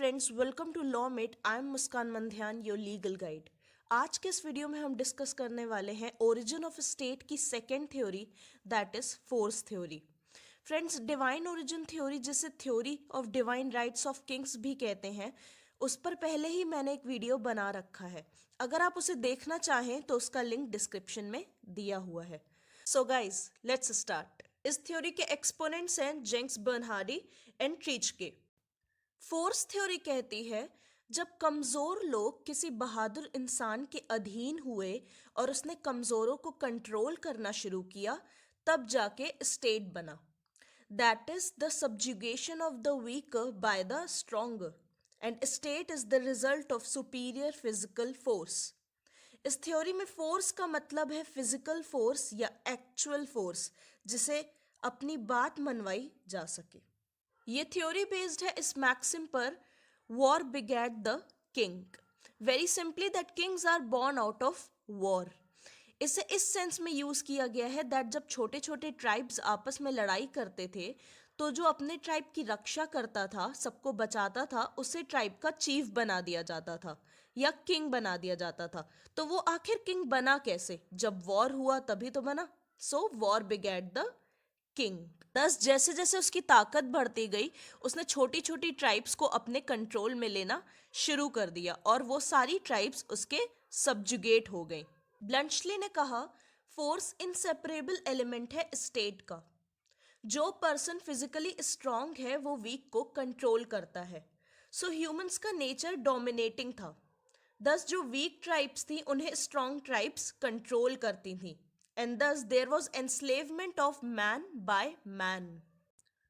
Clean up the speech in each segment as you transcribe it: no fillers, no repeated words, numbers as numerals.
Friends, welcome to law mate. I am Muskan Mandhyan, your legal guide. आज के इस video में हम डिस्कस करने वाले हैं ओरिजिन ऑफ स्टेट की second theory, that is force theory. Friends, divine origin theory, जिसे theory of divine rights of kings भी कहते हैं, उस पर पहले ही मैंने एक वीडियो बना रखा है। अगर आप उसे देखना चाहें तो उसका लिंक डिस्क्रिप्शन में दिया हुआ है। So guys, let's start. इस थ्योरी के एक्सपोनेंट्स हैं जेम्स बर्नहार्डी एंड ट्रीचके। फोर्स थ्योरी कहती है, जब कमजोर लोग किसी बहादुर इंसान के अधीन हुए और उसने कमजोरों को कंट्रोल करना शुरू किया, तब जाके स्टेट बना। That is the subjugation of the weak by the strong, and state is the result of superior physical force. इस थ्योरी में फोर्स का मतलब है फिजिकल फोर्स या एक्चुअल फोर्स, जिसे अपनी बात मनवाई जा सके। ये थ्योरी बेस्ड है इस मैक्सिम पर, war begat the king. Very simply, that kings are born out of war. इसे इस सेंस में यूज किया गया है दैट जब छोटे छोटे ट्राइब्स आपस में लड़ाई करते थे, तो जो अपने ट्राइब की रक्षा करता था, सबको बचाता था, उसे ट्राइब का चीफ बना दिया जाता था या किंग बना दिया जाता था। तो वो आखिर किंग बना कैसे? जब वॉर हुआ तभी तो बना। सो war begat the king. Thus जैसे जैसे उसकी ताकत बढ़ती गई, उसने छोटी छोटी ट्राइब्स को अपने कंट्रोल में लेना शुरू कर दिया और वो सारी ट्राइब्स उसके सब्जुगेट हो गई। ब्लंचली ने कहा, फोर्स इनसेपरेबल एलिमेंट है स्टेट का। जो पर्सन फिजिकली स्ट्रांग है वो वीक को कंट्रोल करता है। सो ह्यूमंस का नेचर डोमिनेटिंग था। दस जो वीक ट्राइब्स थी उन्हें स्ट्रांग ट्राइब्स कंट्रोल करती थी, and thus there was enslavement of man by man.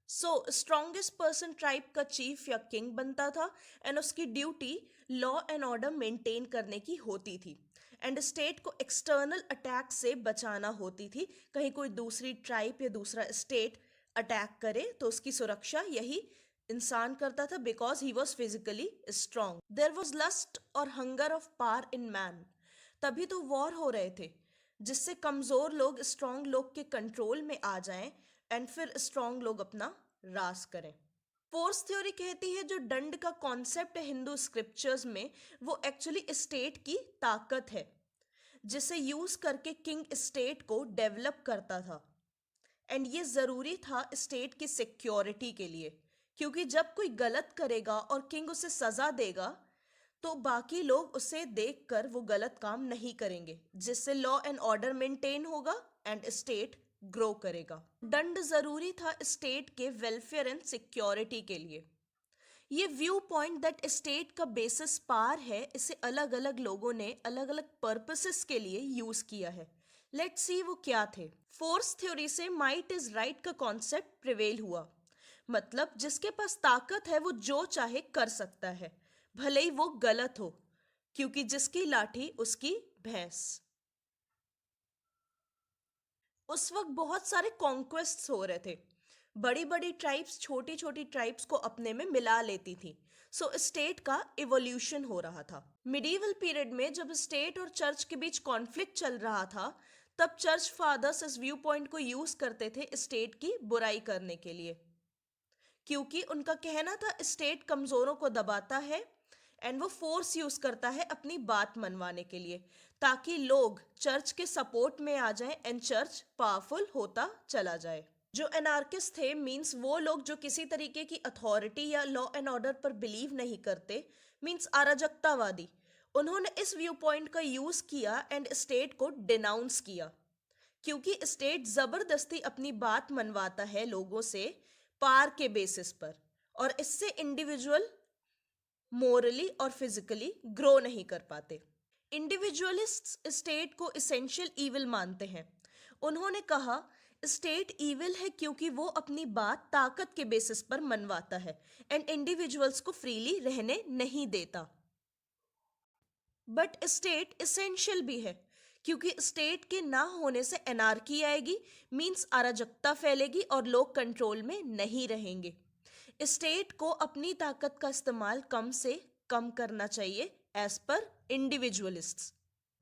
So strongest person tribe का चीफ या किंग बनता था एंड उसकी duty law and order maintain करने की होती थी एंड स्टेट को एक्सटर्नल अटैक से बचाना होती थी। कहीं कोई दूसरी ट्राइब या दूसरा स्टेट अटैक करे तो उसकी सुरक्षा यही इंसान करता था, because he was physically strong. There was lust और hunger of power in man. तभी तो वॉर हो रहे थे, जिससे कमजोर लोग स्ट्रांग लोग के कंट्रोल में आ जाएं एंड फिर स्ट्रांग लोग अपना राज करें। फोर्स थ्योरी कहती है जो दंड का कॉन्सेप्ट है हिंदू स्क्रिप्चर्स में, वो एक्चुअली स्टेट की ताकत है, जिसे यूज करके किंग स्टेट को डेवलप करता था। एंड ये जरूरी था स्टेट की सिक्योरिटी के लिए, क्योंकि जब कोई गलत करेगा और किंग उसे सजा देगा तो बाकी लोग उसे देखकर वो गलत काम नहीं करेंगे, जिससे लॉ एंड ऑर्डर मेंटेन होगा एंड स्टेट ग्रो करेगा। दंड जरूरी था स्टेट के वेलफेयर एंड सिक्योरिटी के लिए। ये व्यू पॉइंट दैट स्टेट का बेसिस पावर है, इसे अलग अलग लोगों ने अलग अलग पर्पसेस के लिए यूज किया है। लेट्स सी वो क्या थे। फोर्स थ्योरी से माइट इज राइट का कॉन्सेप्ट प्रिवेल हुआ। मतलब जिसके पास ताकत है वो जो चाहे कर सकता है, भले ही वो गलत हो, क्योंकि जिसकी लाठी उसकी भैंस। उस वक्त बहुत सारे कॉन्क्वेस्ट्स हो रहे थे। बड़ी बड़ी ट्राइब्स छोटी छोटी ट्राइब्स को अपने में मिला लेती थी। सो स्टेट का इवोल्यूशन हो रहा था। मिडीवल पीरियड में जब स्टेट और चर्च के बीच कॉन्फ्लिक्ट चल रहा था, तब चर्च फादर्स इस व्यू पॉइंट को यूज करते थे स्टेट की बुराई करने के लिए, क्योंकि उनका कहना था स्टेट कमजोरों को दबाता है एंड वो फोर्स यूज करता है अपनी बात मनवाने के लिए, ताकि लोग चर्च के सपोर्ट में आ जाएं एंड चर्च पावरफुल होता चला जाए। जो एनार्किस्ट थे, मींस वो लोग जो किसी तरीके की अथॉरिटी या लॉ एंड ऑर्डर पर बिलीव नहीं करते, मींस अराजकतावादी, उन्होंने इस व्यू पॉइंट का यूज किया एंड स्टेट को डिनाउंस किया, क्योंकि स्टेट जबरदस्ती अपनी बात मनवाता है लोगों से पार के बेसिस पर, और इससे इंडिविजुअल मोरली और फिजिकली ग्रो नहीं कर पाते। इंडिविजुअलिस्ट स्टेट को इसेंशियल ईविल मानते हैं। उन्होंने कहा स्टेट ईविल है क्योंकि वो अपनी बात ताकत के बेसिस पर मनवाता है एंड इंडिविजुअल्स को फ्रीली रहने नहीं देता। बट स्टेट इसेंशियल भी है, क्योंकि स्टेट के ना होने से एनार्की आएगी, मींस अराजकता फैलेगी और लोग कंट्रोल में नहीं रहेंगे। स्टेट को अपनी ताकत का इस्तेमाल कम से कम करना चाहिए as per इंडिविजुअलिस्ट्स।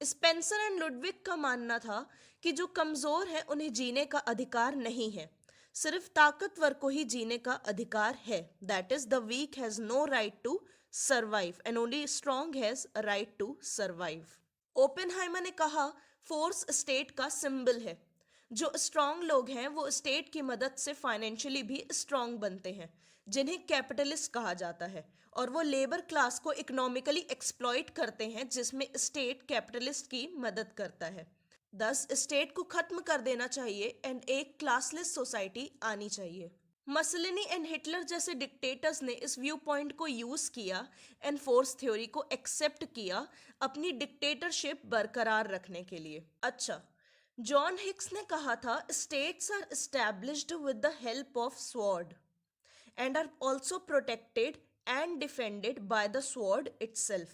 Spencer and Ludwig का मानना था कि जो कमजोर है उन्हें जीने का अधिकार नहीं है, सिर्फ ताकतवर को ही जीने का अधिकार है। That is the weak has no right to survive and only strong has a right to survive. Oppenheimer ने कहा फोर्स स्टेट का सिंबल है। जो स्ट्रांग लोग हैं वो स्टेट की मदद से फाइनेंशियली भी स्ट्रांग बनते हैं, जिन्हें कैपिटलिस्ट कहा जाता है, और वो लेबर क्लास को इकोनॉमिकली एक्सप्लॉइट करते हैं, जिसमें स्टेट कैपिटलिस्ट की मदद करता है। दस स्टेट को खत्म कर देना चाहिए एंड एक क्लासलेस सोसाइटी आनी चाहिए। मसलिनी एंड हिटलर जैसे डिक्टेटर्स ने इस व्यू पॉइंट को यूज किया एंड फोर्स थ्योरी को एक्सेप्ट किया अपनी डिक्टेटरशिप बरकरार रखने के लिए। अच्छा, जॉन हिक्स ने कहा था states are established with the help of sword and are also protected and defended by the sword itself.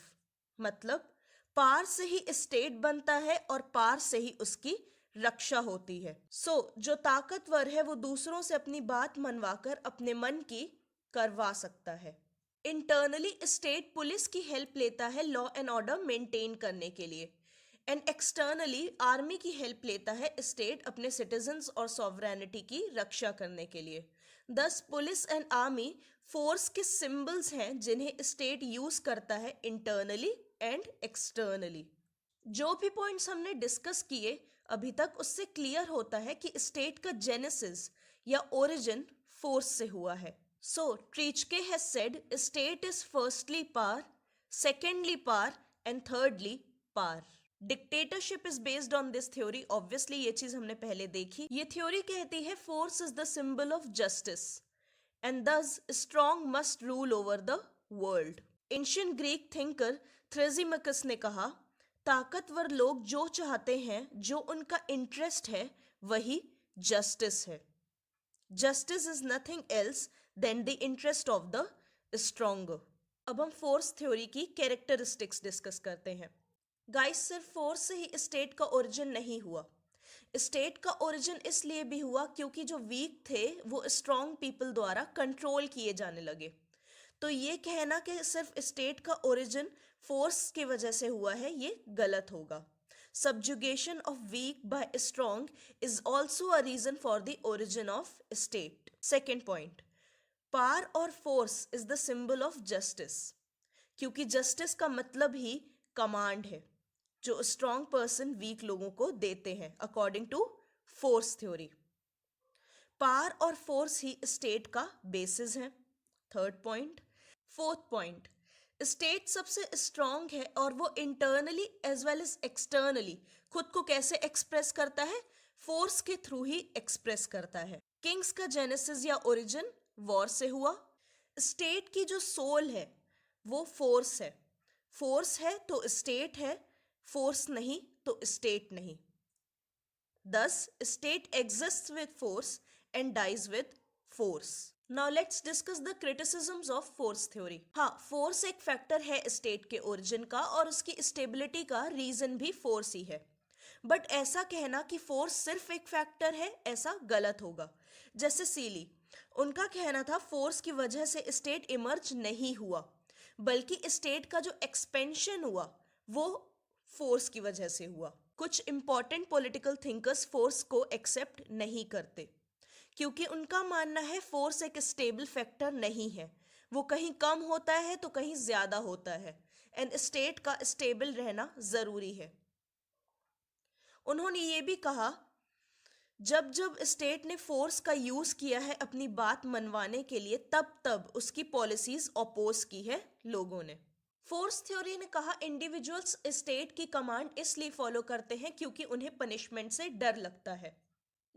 मतलब पार से ही स्टेट बनता है और पार से ही उसकी रक्षा होती है। जो ताकतवर है वो दूसरों से अपनी बात मनवाकर अपने मन की करवा सकता है। इंटरनली स्टेट पुलिस की हेल्प लेता है लॉ एंड ऑर्डर मेंटेन करने के लिए, एंड एक्सटर्नली आर्मी की हेल्प लेता है स्टेट अपने सिटीजन्स और सॉवरेनिटी की रक्षा करने के लिए। दस पुलिस एंड आर्मी फोर्स के सिंबल्स हैं जिन्हें स्टेट यूज करता है इंटरनली एंड एक्सटर्नली। जो भी पॉइंट्स हमने डिस्कस किए अभी तक, उससे क्लियर होता है कि स्टेट का जेनेसिस या ओरिजिन फोर्स से हुआ है। So Treitschke has said state is firstly power, secondly power and thirdly power. Dictatorship is based on this theory. Obviously ये चीज हमने पहले देखी। ये थ्योरी कहती है force is the symbol of justice and thus strong must rule over the world. Ancient Greek thinker Thrasymachus ने कहा ताकतवर लोग जो चाहते हैं, जो उनका इंटरेस्ट है, वही जस्टिस है। Justice is nothing else than the interest of the stronger. अब हम फोर्स थ्योरी की कैरेक्टरिस्टिक्स डिस्कस करते हैं। गाइस, सिर्फ फोर्स से ही स्टेट का ओरिजिन नहीं हुआ। स्टेट का ओरिजिन इसलिए भी हुआ क्योंकि जो वीक थे वो स्ट्रॉन्ग पीपल द्वारा कंट्रोल किए जाने लगे। तो ये कहना कि सिर्फ स्टेट का ओरिजिन फोर्स की वजह से हुआ है, ये गलत होगा। Subjugation of weak by strong is also a reason for the origin of state. Second point, power और force is the symbol of justice, क्योंकि justice का मतलब ही कमांड है जो स्ट्रॉन्ग पर्सन वीक लोगों को देते हैं according to force theory. Power और फोर्स ही स्टेट का बेसिस है। Third point. Fourth point, state सबसे स्ट्रॉन्ग है और वो internally as well as externally खुद को कैसे एक्सप्रेस करता है? फोर्स के थ्रू ही एक्सप्रेस करता है। किंग्स का जेनेसिस या ओरिजिन वॉर से हुआ। स्टेट की जो सोल है वो फोर्स है। फोर्स है तो स्टेट है, फोर्स नहीं तो स्टेट नहीं। Thus, state exists with force and dies with force. Now let's discuss the criticisms of force theory. हाँ, force एक फैक्टर है स्टेट के ओरिजिन का और उसकी स्टेबिलिटी का रीजन भी फोर्स ही है। बट ऐसा कहना कि फोर्स सिर्फ एक फैक्टर है, ऐसा गलत होगा। जैसे सीली, उनका कहना था फोर्स की वजह से स्टेट इमर्ज नहीं हुआ, बल्कि स्टेट का जो एक्सपेंशन हुआ वो फोर्स की वजह से हुआ। कुछ इंपॉर्टेंट पॉलिटिकल थिंकर्स फोर्स को एक्सेप्ट नहीं करते क्योंकि उनका मानना है फोर्स एक स्टेबल फैक्टर नहीं है, वो कहीं कम होता है तो कहीं ज्यादा होता है, एंड स्टेट का स्टेबल रहना जरूरी है। उन्होंने ये भी कहा जब जब स्टेट ने फोर्स का यूज किया है अपनी बात मनवाने के लिए, तब तब उसकी पॉलिसीज अपोज की है लोगों ने। फोर्स थ्योरी ने कहा इंडिविजुअल्स स्टेट की कमांड इसलिए फॉलो करते हैं क्योंकि उन्हें पनिशमेंट से डर लगता है,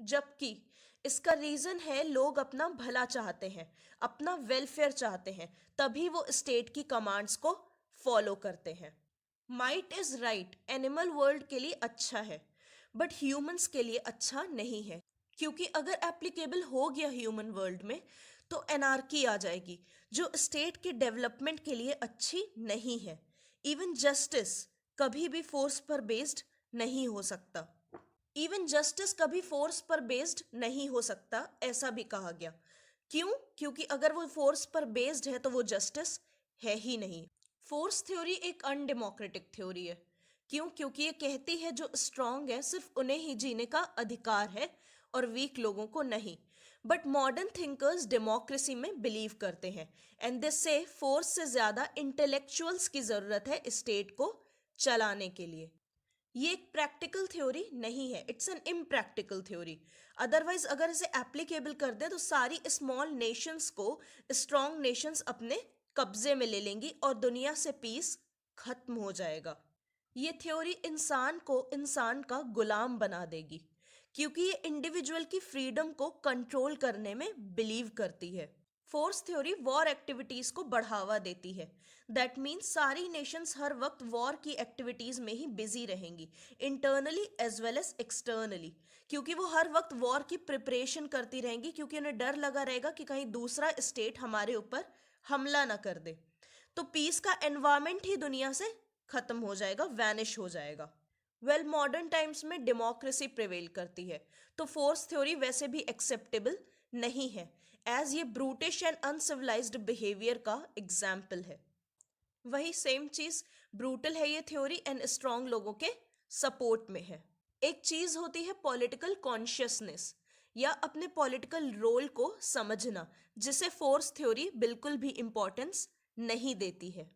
जबकि इसका रीजन है लोग अपना भला चाहते हैं, अपना वेलफेयर चाहते हैं, तभी वो स्टेट की कमांड्स को फॉलो करते हैं। Might is right animal world के लिए अच्छा है बट ह्यूमंस के लिए अच्छा नहीं है, क्योंकि अगर एप्लीकेबल हो गया ह्यूमन वर्ल्ड में तो एनार्की आ जाएगी जो स्टेट के डेवलपमेंट के लिए अच्छी नहीं है। इवन जस्टिस कभी भी फोर्स पर बेस्ड नहीं हो सकता। इवन जस्टिस कभी फोर्स पर बेस्ड नहीं हो सकता, ऐसा भी कहा गया। क्यों? क्योंकि अगर वो फोर्स पर बेस्ड है तो वो जस्टिस है ही नहीं। फोर्स थ्योरी एक अनडेमोक्रेटिक थ्योरी है। क्यों? क्योंकि ये कहती है जो स्ट्रांग है सिर्फ उन्हें ही जीने का अधिकार है और वीक लोगों को नहीं। बट मॉडर्न थिंकर्स डेमोक्रेसी में बिलीव करते हैं एंड दे से फोर्स से ज्यादा इंटेलेक्चुअल्स की जरूरत है स्टेट को चलाने के लिए। ये एक प्रैक्टिकल थ्योरी नहीं है, it's an impractical theory. Otherwise अगर इसे एप्लीकेबल कर दें तो सारी स्मॉल नेशंस को स्ट्रॉन्ग नेशंस अपने कब्जे में ले लेंगी और दुनिया से पीस खत्म हो जाएगा। ये थ्योरी इंसान को इंसान का गुलाम बना देगी क्योंकि ये इंडिविजुअल की फ्रीडम को कंट्रोल करने में बिलीव करती है। फोर्स थ्योरी वॉर एक्टिविटीज को बढ़ावा देती है। दैट मीन्स सारी नेशंस हर वक्त वॉर की एक्टिविटीज में ही बिजी रहेंगी, internally as well as externally, क्योंकि वो हर वक्त वॉर की प्रिपरेशन करती रहेंगी क्योंकि उन्हें डर लगा रहेगा कि कहीं दूसरा स्टेट हमारे ऊपर हमला ना कर दे। तो पीस का एनवायरमेंट ही दुनिया से खत्म हो जाएगा, वैनिश हो जाएगा। वेल मॉडर्न टाइम्स में डेमोक्रेसी प्रिवेल करती है तो फोर्स थ्योरी वैसे भी एक्सेप्टेबल नहीं है, एज ये ब्रूटिश एंड अनसिविलाइज्ड बिहेवियर का एग्जाम्पल है। वही सेम चीज ब्रूटल है ये थ्योरी एंड स्ट्रॉन्ग लोगों के सपोर्ट में है। एक चीज होती है पॉलिटिकल कॉन्शियसनेस या अपने पॉलिटिकल रोल को समझना, जिसे फोर्स थ्योरी बिल्कुल भी इंपॉर्टेंस नहीं देती है।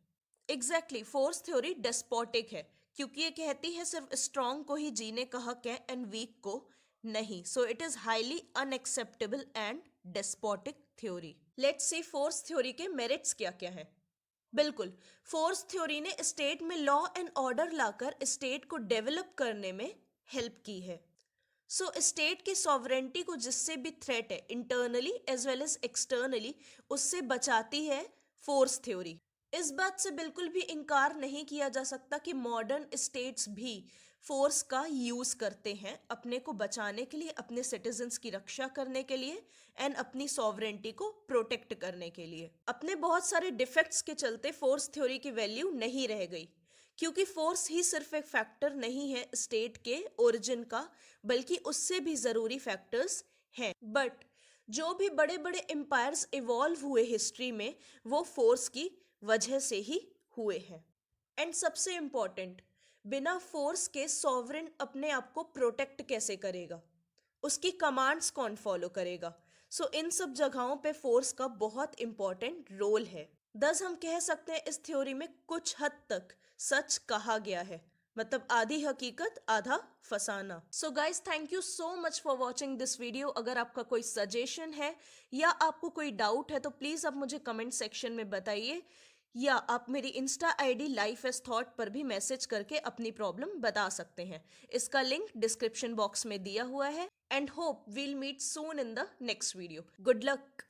एग्जैक्टली फोर्स थ्योरी डेस्पोटिक है क्योंकि ये कहती है सिर्फ स्ट्रॉन्ग को ही जीने का हक है एंड वीक को नहीं। So it is highly unacceptable and despotic theory. Let's see force theory के मेरिट्स क्या क्या है। बिल्कुल, फोर्स थ्योरी ने स्टेट में law and order locker state को डेवलप करने में हेल्प की है। सो स्टेट की सॉवरेंटी को जिससे भी थ्रेट है internally as well as externally, उससे बचाती है फोर्स थ्योरी। इस बात से बिल्कुल भी इनकार नहीं किया जा सकता कि मॉडर्न स्टेट्स भी फोर्स का यूज करते हैं अपने को बचाने के लिए, अपने सिटीजन्स की रक्षा करने के लिए एंड अपनी सॉवरेंटी को प्रोटेक्ट करने के लिए। अपने बहुत सारे डिफेक्ट्स के चलते फोर्स थ्योरी की वैल्यू नहीं रह गई क्योंकि फोर्स ही सिर्फ एक फैक्टर नहीं है स्टेट के ओरिजिन का, बल्कि उससे भी जरूरी फैक्टर्स हैं। बट जो भी बड़े बड़े एम्पायर्स इवॉल्व हुए हिस्ट्री में वो फोर्स की वजह से ही हुए हैं। एंड सबसे इंपॉर्टेंट, बिना फोर्स के सॉवरेन अपने आप को प्रोटेक्ट कैसे करेगा, उसकी कमांड्स कौन फॉलो करेगा। सो इन सब जगहों पे फोर्स का बहुत इंपॉर्टेंट रोल है। दस हम कह सकते हैं इस थ्योरी में कुछ हद तक सच कहा गया है, मतलब आधी हकीकत आधा फसाना। So guys thank you so much for watching this video. अगर आपका कोई सजेशन है या आपको कोई डाउट है तो प्लीज़ आप मुझे कमेंट सेक्शन में बताइए, या आप मेरी insta ID life as thought पर भी मैसेज करके अपनी प्रॉब्लम बता सकते हैं। इसका लिंक डिस्क्रिप्शन बॉक्स में दिया हुआ है and hope we'll meet soon in the next video. Good luck.